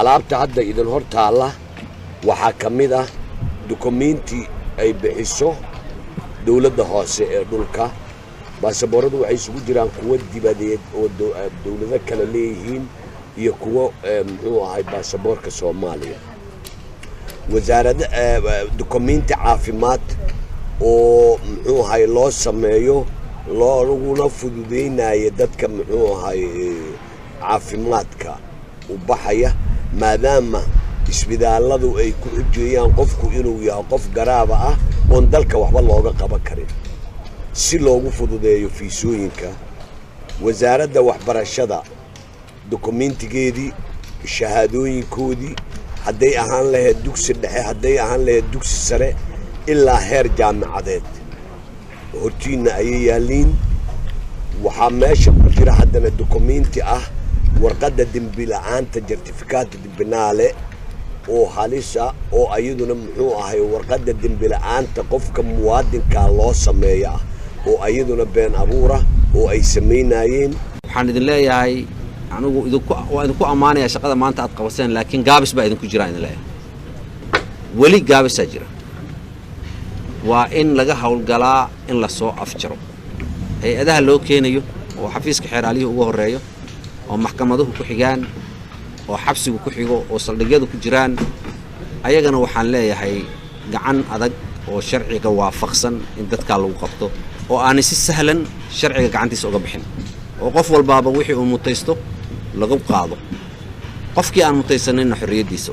alaabta hadda idin hor taalla waxaa ka mid ah dukumiinti ay bixiso dawladda hoose ee dhulka baasabooradu waxay isugu jiraan kuwa dibadeed oo dawlado kale leeyihiin iyo kuwa muxuu ahay baasaboorka Soomaaliya wasaaradda dukumiinti caafimaad oo muxuu ahay loo sameeyo looguna fududeynayo dadka muxuu ahay caafimaadka u baxaya maadaama isbitaaladu ay ku xujiyaan qofku inuu yahay qof garaaba ah oo dalka waxba looga qaban karin si loogu fududeeyo fiisooyinka wasaaradda waxbarashada dukumiintigeedii shahaadooyinkoodii hadday ahaan lahayd dugsi dhexe hadday ahaan lahayd dugsi sare ilaa heer jaamacadeed hortiina ayay yaaliin waxaa meesha ku jira haddana dukumiinti ah warqadda dembi la'aanta certificaate dibinaale oo halisa oo ayaduna muxuu ahay warqadda dembi la'aanta qofka muwaadinka loo sameeyaa oo ayaduna been abuura oo ay sameynayeen waxaan idin leeyahay anigu idinku amaanaya shaqada maanta aad qabateen laakiin gaabis baa idinku jira in leeyahay wali gaabis jira waa in laga hawlgalaa in la soo afjaro hay'adaha loo keenayo oo xafiiska xeeraaliyada ugu horeeyo oo maxkamaduhu ku xigaan oo xabsigu ku xigo oo saldhigyadu ku jiraan ayagana waxaan leeyahay gacan adag oo sharciga waafaqsan in dadka lagu qabto oo aan si sahlan sharciga gacantiisa uga bixin oo qof walbaaba wixii uu mutaysto lagu qaado qofkii aan mutaysanayna xorriyadiisa